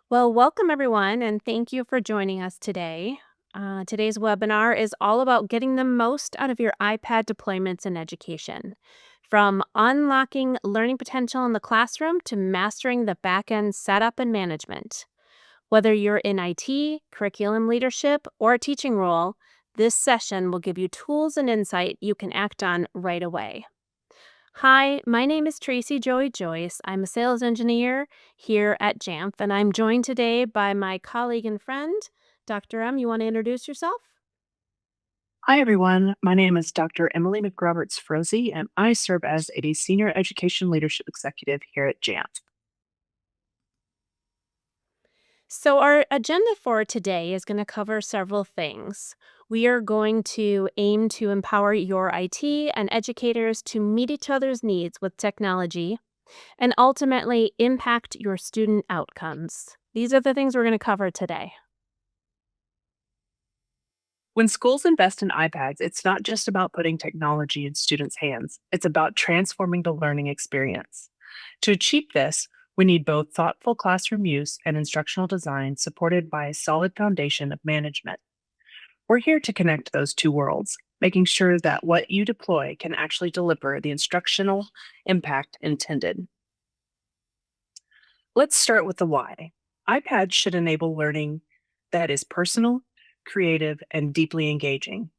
Well, welcome everyone, and thank you for joining us today. Today's webinar is all about getting the most out of your iPad deployments in education, from unlocking learning potential in the classroom to mastering the back-end setup and management. Whether you're in IT, curriculum leadership, or a teaching role, this session will give you tools and insight you can act on right away. Hi, my name is Tracey Joyce. I'm a sales engineer here at Jamf, and I'm joined today by my colleague and friend, Dr. M. You want to introduce yourself? Hi, everyone. My name is Dr. Emily McRoberts Froese, and I serve as a Senior Education Leadership Executive here at Jamf. So, our agenda for today is going to cover several things. We are going to aim to empower your IT and educators to meet each other's needs with technology and ultimately impact your student outcomes. These are the things we're going to cover today. When schools invest in iPads, it's not just about putting technology in students' hands, it's about transforming the learning experience. To achieve this, we need both thoughtful classroom use and instructional design supported by a solid foundation of management. We're here to connect those two worlds, making sure that what you deploy can actually deliver the instructional impact intended. Let's start with the why. iPads should enable learning that is personal, creative, and deeply engaging.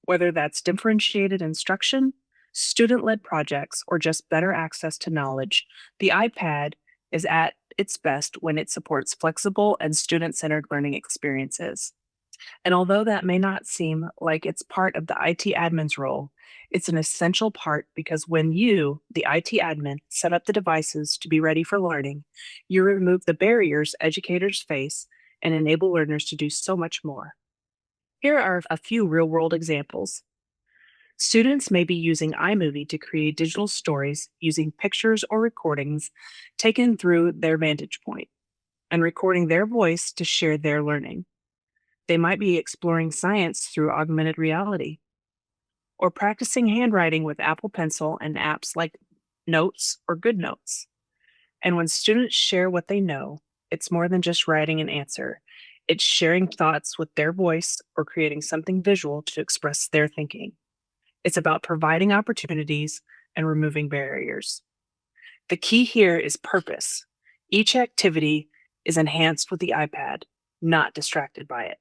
Whether that's differentiated instruction, student led projects, or just better access to knowledge, the iPad is at its best when it supports flexible and student centered learning experiences. And although that may not seem like it's part of the IT admin's role, it's an essential part because when you, the IT admin, set up the devices to be ready for learning, you remove the barriers educators face and enable learners to do so much more. Here are a few real world examples. Students may be using iMovie to create digital stories using pictures or recordings taken through their vantage point and recording their voice to share their learning. They might be exploring science through augmented reality or practicing handwriting with Apple Pencil and apps like Notes or GoodNotes. And when students share what they know, it's more than just writing an answer. It's sharing thoughts with their voice or creating something visual to express their thinking. It's about providing opportunities and removing barriers. The key here is purpose. Each activity is enhanced with the iPad, not distracted by it.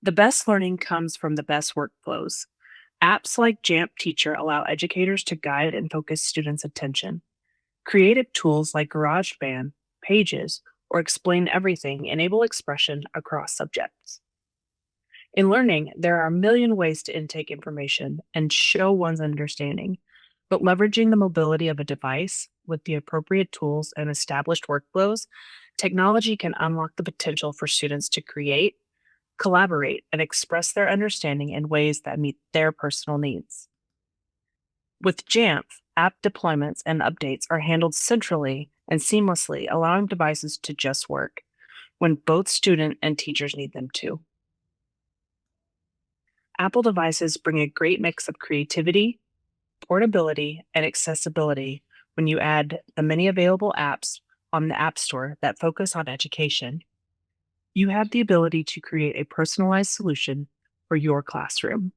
The best learning comes from the best workflows. Apps like Jamf Teacher allow educators to guide and focus students' attention. Creative tools like GarageBand, Pages, or Explain Everything enable expression across subjects. In learning, there are a million ways to intake information and show one's understanding, but leveraging the mobility of a device with the appropriate tools and established workflows, technology can unlock the potential for students to create, collaborate, and express their understanding in ways that meet their personal needs. With Jamf, app deployments and updates are handled centrally and seamlessly, allowing devices to just work when both student and teachers need them to. Apple devices bring a great mix of creativity, portability, and accessibility when you add the many available apps on the App Store that focus on education. You have the ability to create a personalized solution for your classroom.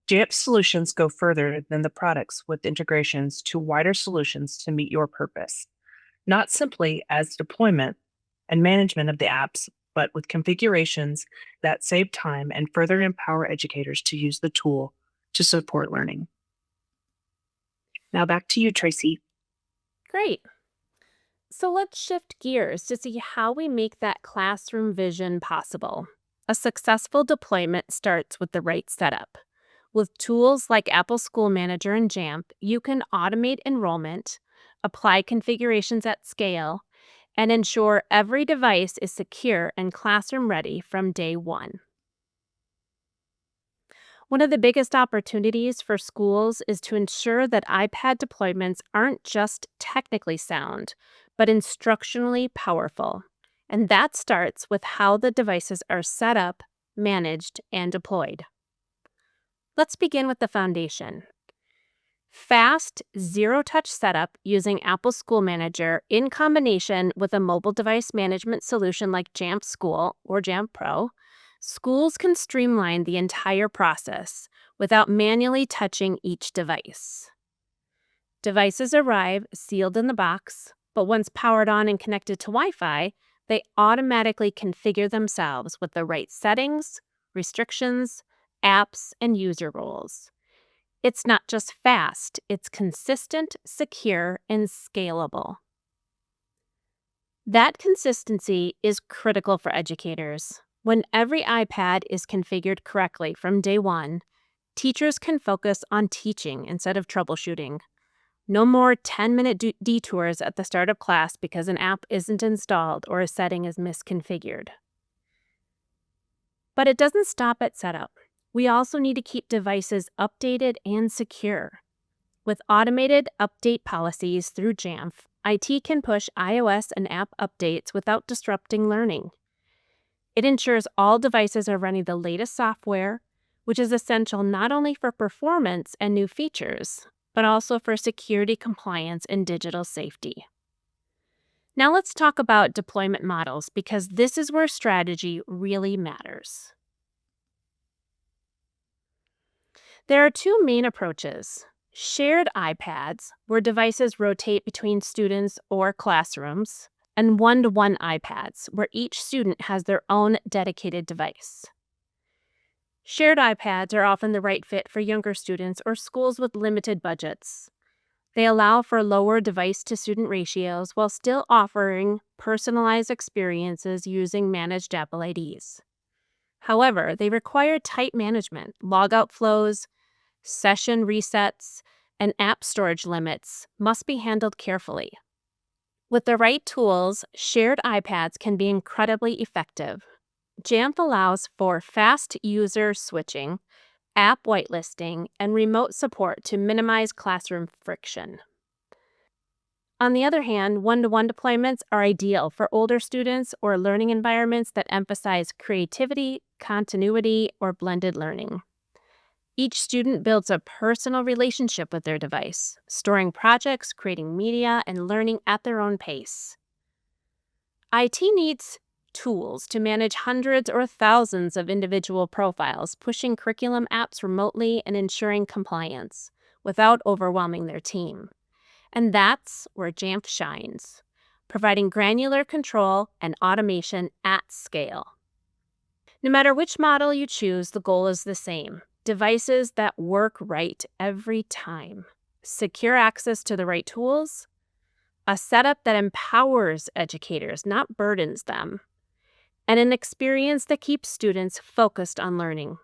Jamf solutions go further than the products with integrations to wider solutions to meet your purpose, not simply as deployment and management of the apps, but with configurations that save time and further empower educators to use the tool to support learning. Now back to you, Tracey. Great. So let's shift gears to see how we make that classroom vision possible. A successful deployment starts with the right setup. With tools like Apple School Manager and Jamf, you can automate enrollment, apply configurations at scale, and ensure every device is secure and classroom ready from day one. One of the biggest opportunities for schools is to ensure that iPad deployments aren't just technically sound, but instructionally powerful. And that starts with how the devices are set up, managed, and deployed. Let's begin with the foundation. Fast, zero-touch setup using Apple School Manager in combination with a mobile device management solution like Jamf School or Jamf Pro, schools can streamline the entire process without manually touching each device. Devices arrive sealed in the box, but once powered on and connected to Wi-Fi, they automatically configure themselves with the right settings, restrictions, apps, and user roles. It's not just fast, it's consistent, secure, and scalable. That consistency is critical for educators. When every iPad is configured correctly from day one, teachers can focus on teaching instead of troubleshooting. No more 10-minute detours at the start of class because an app isn't installed or a setting is misconfigured. But it doesn't stop at setup. We also need to keep devices updated and secure. With automated update policies through Jamf, IT can push iOS and app updates without disrupting learning. It ensures all devices are running the latest software, which is essential not only for performance and new features, but also for security compliance and digital safety. Now let's talk about deployment models because this is where strategy really matters. There are two main approaches. Shared iPads, where devices rotate between students or classrooms, and one-to-one iPads, where each student has their own dedicated device. Shared iPads are often the right fit for younger students or schools with limited budgets. They allow for lower device-to-student ratios while still offering personalized experiences using managed Apple IDs. However, they require tight management, logout flows, session resets, and app storage limits must be handled carefully. With the right tools, shared iPads can be incredibly effective. Jamf allows for fast user switching, app whitelisting, and remote support to minimize classroom friction. On the other hand, one-to-one deployments are ideal for older students or learning environments that emphasize creativity, continuity, or blended learning. Each student builds a personal relationship with their device, storing projects, creating media, and learning at their own pace. IT needs tools to manage hundreds or thousands of individual profiles, pushing curriculum apps remotely and ensuring compliance without overwhelming their team. And that's where Jamf shines, providing granular control and automation at scale. No matter which model you choose, the goal is the same. Devices that work right every time. Secure access to the right tools. A setup that empowers educators, not burdens them. And an experience that keeps students focused on learning.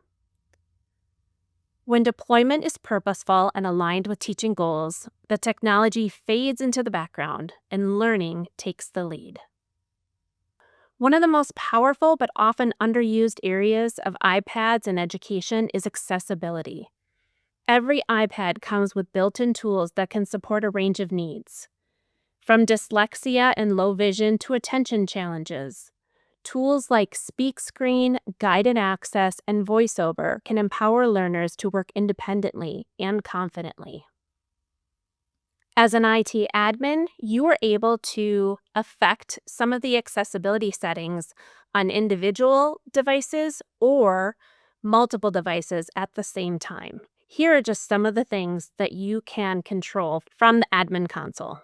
When deployment is purposeful and aligned with teaching goals, the technology fades into the background and learning takes the lead. One of the most powerful but often underused areas of iPads in education is accessibility. Every iPad comes with built-in tools that can support a range of needs. From dyslexia and low vision to attention challenges, tools like Speak Screen, Guided Access, and VoiceOver can empower learners to work independently and confidently. As an IT admin, you are able to affect some of the accessibility settings on individual devices or multiple devices at the same time. Here are just some of the things that you can control from the admin console.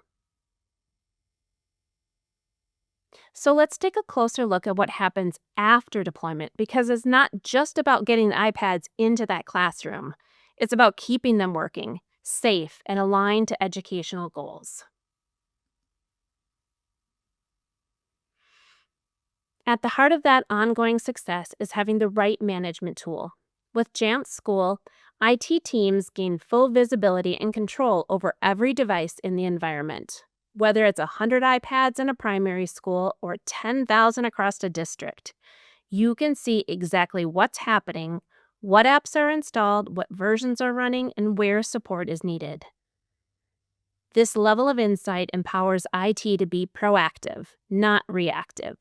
So let's take a closer look at what happens after deployment, because it's not just about getting the iPads into that classroom. It's about keeping them working, safe, and aligned to educational goals. At the heart of that ongoing success is having the right management tool. With Jamf School, IT teams gain full visibility and control over every device in the environment. Whether it's 100 iPads in a primary school or 10,000 across a district, you can see exactly what's happening, what apps are installed, what versions are running, and where support is needed. This level of insight empowers IT to be proactive, not reactive.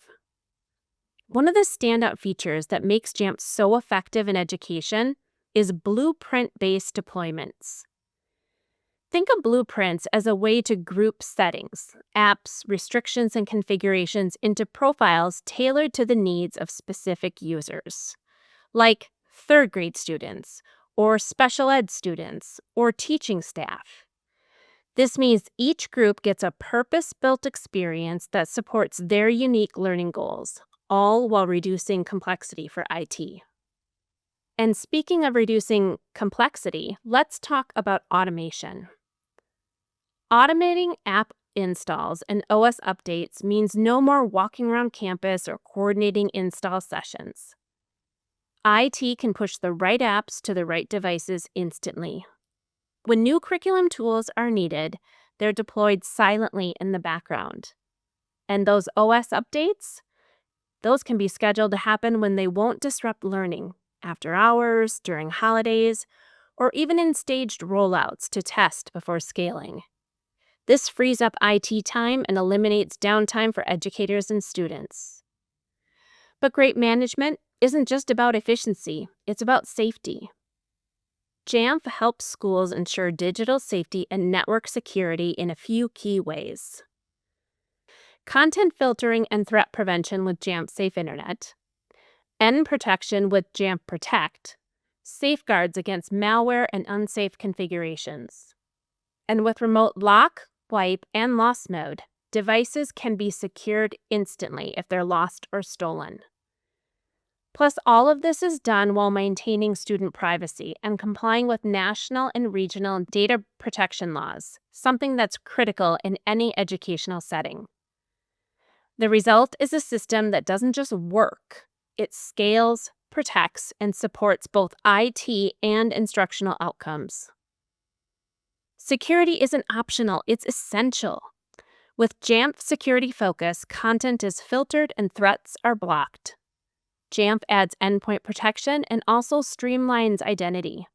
One of the standout features that makes Jamf so effective in education is blueprint-based deployments. Think of blueprints as a way to group settings, apps, restrictions, and configurations into profiles tailored to the needs of specific users, like third grade students, or special ed students, or teaching staff. This means each group gets a purpose built experience that supports their unique learning goals, all while reducing complexity for IT. And speaking of reducing complexity, let's talk about automation. Automating app installs and OS updates means no more walking around campus or coordinating install sessions. IT can push the right apps to the right devices instantly. When new curriculum tools are needed, they're deployed silently in the background. And those OS updates, those can be scheduled to happen when they won't disrupt learning, after hours, during holidays, or even in staged rollouts to test before scaling. This frees up IT time and eliminates downtime for educators and students. But great management isn't just about efficiency, it's about safety. Jamf helps schools ensure digital safety and network security in a few key ways. Content filtering and threat prevention with Jamf Safe Internet, end protection with Jamf Protect, safeguards against malware and unsafe configurations. And with remote lock, wipe, and loss mode, devices can be secured instantly if they're lost or stolen. Plus, all of this is done while maintaining student privacy and complying with national and regional data protection laws, something that's critical in any educational setting. The result is a system that doesn't just work, it scales, protects, and supports both IT and instructional outcomes. Security isn't optional, it's essential. With Jamf Security Focus, content is filtered and threats are blocked. Jamf adds endpoint protection and also streamlines identity.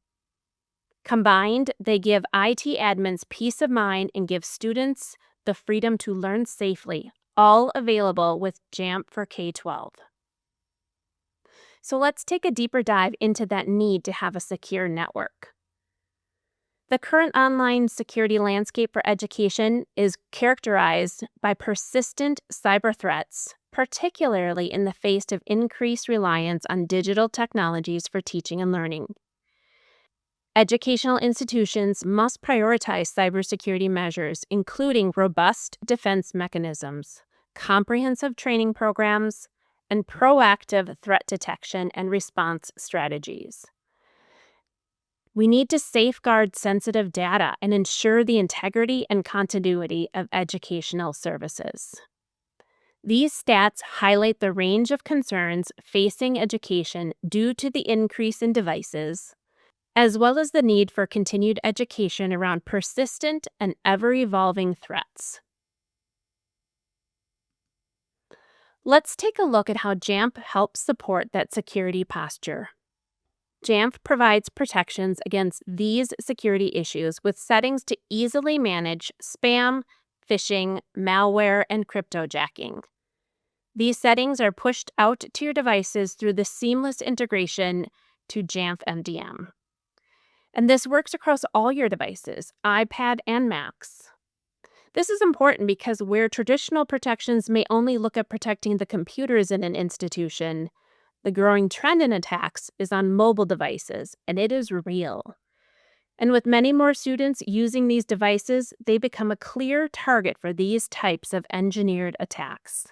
Combined, they give IT admins peace of mind and give students the freedom to learn safely, all available with Jamf for K-12. So let's take a deeper dive into that need to have a secure network. The current online security landscape for education is characterized by persistent cyber threats, particularly in the face of increased reliance on digital technologies for teaching and learning. Educational institutions must prioritize cybersecurity measures, including robust defense mechanisms, comprehensive training programs, and proactive threat detection and response strategies. We need to safeguard sensitive data and ensure the integrity and continuity of educational services. These stats highlight the range of concerns facing education due to the increase in devices, as well as the need for continued education around persistent and ever-evolving threats. Let's take a look at how Jamf helps support that security posture. Jamf provides protections against these security issues with settings to easily manage spam, phishing, malware, and cryptojacking. These settings are pushed out to your devices through the seamless integration to Jamf MDM. And this works across all your devices, iPad and Macs. This is important because where traditional protections may only look at protecting the computers in an institution, the growing trend in attacks is on mobile devices, and it is real. And with many more students using these devices, they become a clear target for these types of engineered attacks.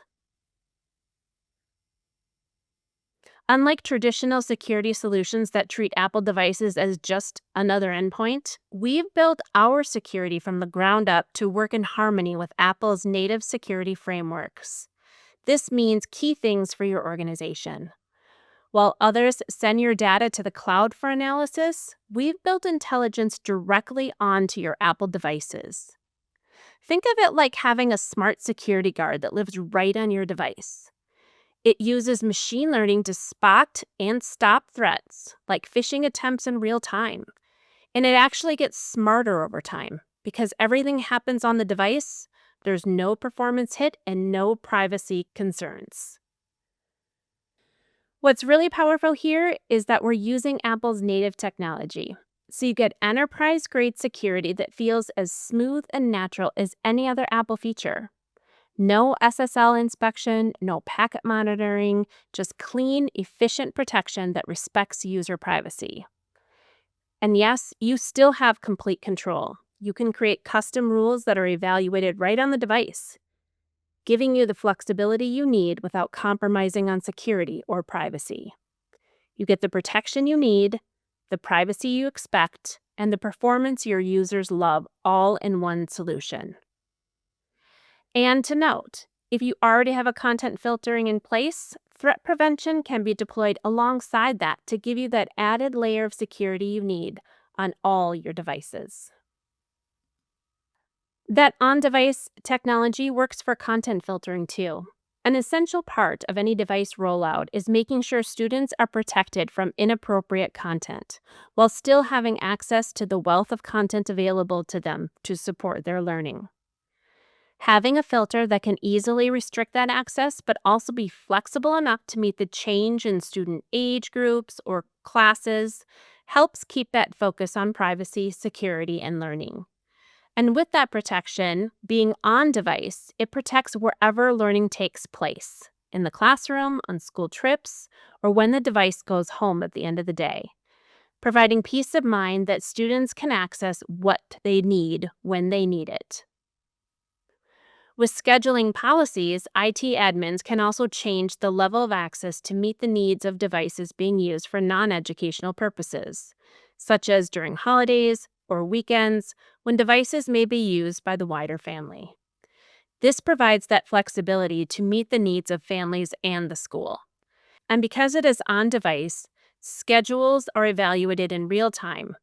Unlike traditional security solutions that treat Apple devices as just another endpoint, we've built our security from the ground up to work in harmony with Apple's native security frameworks. This means key things for your organization. While others send your data to the cloud for analysis, we've built intelligence directly onto your Apple devices. Think of it like having a smart security guard that lives right on your device. It uses machine learning to spot and stop threats, like phishing attempts in real time. And it actually gets smarter over time because everything happens on the device, there's no performance hit and no privacy concerns. What's really powerful here is that we're using Apple's native technology. So you get enterprise-grade security that feels as smooth and natural as any other Apple feature. No SSL inspection, no packet monitoring, just clean, efficient protection that respects user privacy. And yes, you still have complete control. You can create custom rules that are evaluated right on the device, giving you the flexibility you need without compromising on security or privacy. You get the protection you need, the privacy you expect, and the performance your users love all in one solution. And to note, if you already have a content filtering in place, threat prevention can be deployed alongside that to give you that added layer of security you need on all your devices. That on device technology works for content filtering too. An essential part of any device rollout is making sure students are protected from inappropriate content while still having access to the wealth of content available to them to support their learning. Having a filter that can easily restrict that access but also be flexible enough to meet the change in student age groups or classes helps keep that focus on privacy, security, and learning. And with that protection, being on device, it protects wherever learning takes place in the classroom, on school trips, or when the device goes home at the end of the day, providing peace of mind that students can access what they need when they need it. With scheduling policies, IT admins can also change the level of access to meet the needs of devices being used for non educational purposes, such as during holidays or weekends when devices may be used by the wider family. This provides that flexibility to meet the needs of families and the school. And because it is on device, schedules are evaluated in real time,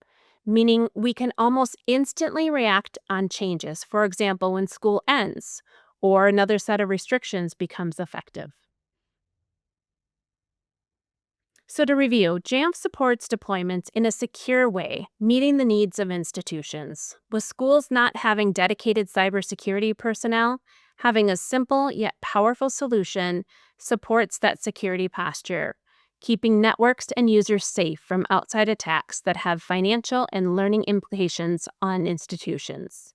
meaning we can almost instantly react on changes, for example, when school ends or another set of restrictions becomes effective. So, to review, Jamf supports deployments in a secure way, meeting the needs of institutions. With schools not having dedicated cybersecurity personnel, having a simple yet powerful solution supports that security posture, keeping networks and users safe from outside attacks that have financial and learning implications on institutions.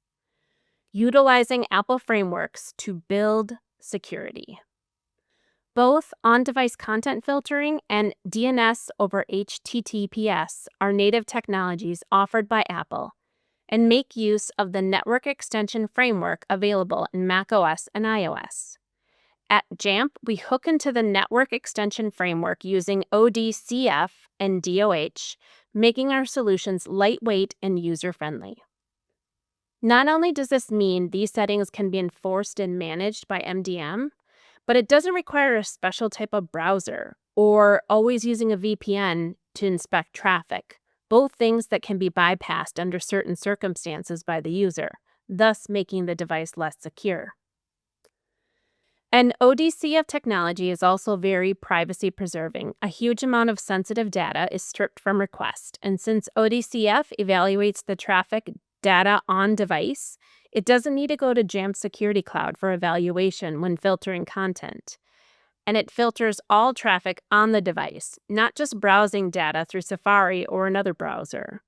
Utilizing Apple frameworks to build security. Both on-device content filtering and DNS over HTTPS are native technologies offered by Apple and make use of the network extension framework available in macOS and iOS. At Jamf, we hook into the network extension framework using ODCF and DOH, making our solutions lightweight and user-friendly. Not only does this mean these settings can be enforced and managed by MDM, but it doesn't require a special type of browser or always using a VPN to inspect traffic, both things that can be bypassed under certain circumstances by the user, thus making the device less secure. And ODCF technology is also very privacy preserving. A huge amount of sensitive data is stripped from request, and since ODCF evaluates the traffic data on device, it doesn't need to go to Jamf Security Cloud for evaluation when filtering content. And it filters all traffic on the device, not just browsing data through Safari or another browser.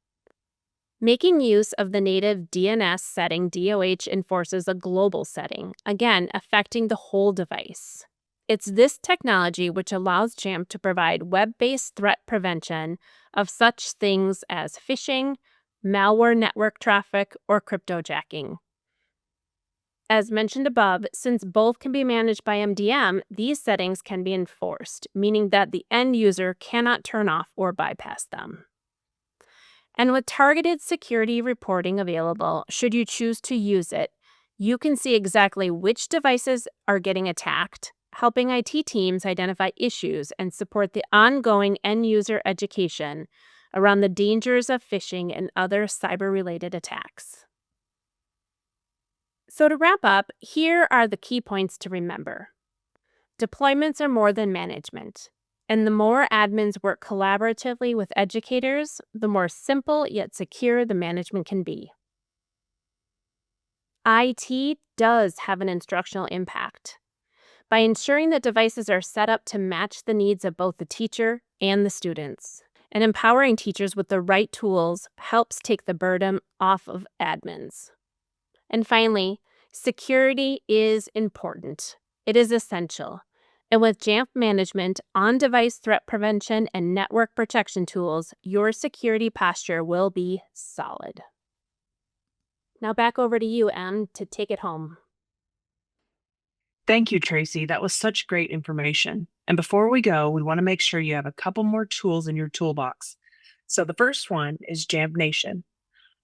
Making use of the native DNS setting, DOH enforces a global setting, again, affecting the whole device. It's this technology which allows Jamf to provide web-based threat prevention of such things as phishing, malware network traffic, or cryptojacking. As mentioned above, since both can be managed by MDM, these settings can be enforced, meaning that the end user cannot turn off or bypass them. And with targeted security reporting available, should you choose to use it, you can see exactly which devices are getting attacked, helping IT teams identify issues and support the ongoing end user education around the dangers of phishing and other cyber-related attacks. So to wrap up, here are the key points to remember. Deployments are more than management. And the more admins work collaboratively with educators, the more simple yet secure the management can be. IT does have an instructional impact by ensuring that devices are set up to match the needs of both the teacher and the students. And empowering teachers with the right tools helps take the burden off of admins. And finally, security is important. It is essential. And with Jamf management, on device threat prevention, and network protection tools, your security posture will be solid. Now back over to you, Em, to take it home. Thank you, Tracy. That was such great information. And before we go, we want to make sure you have a couple more tools in your toolbox. So the first one is Jamf Nation.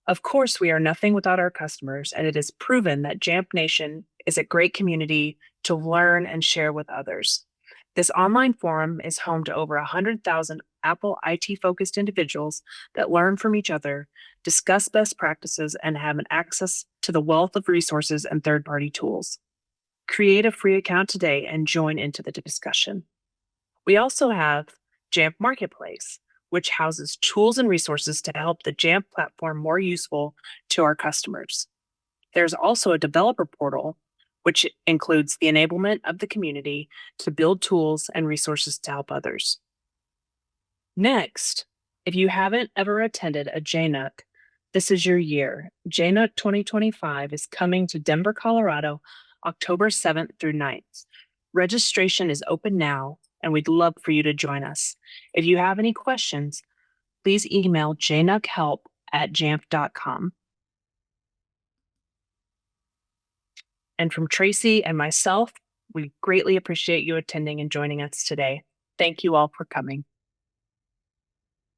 Of course, we are nothing without our customers, and it is proven that Jamf Nation is a great community to learn and share with others. This online forum is home to over 100,000 Apple IT focused individuals that learn from each other, discuss best practices, and have an access to the wealth of resources and third party tools. Create a free account today and join into the discussion. We also have Jamf Marketplace, which houses tools and resources to help the Jamf platform more useful to our customers. There's also a developer portal, which includes the enablement of the community to build tools and resources to help others. Next, if you haven't ever attended a JNUC, this is your year. JNUC 2025 is coming to Denver, Colorado, October 7th through 9th. Registration is open now, and we'd love for you to join us. If you have any questions, please email jnuckhelp@jamf.com. And from Tracy and myself, we greatly appreciate you attending and joining us today. Thank you all for coming.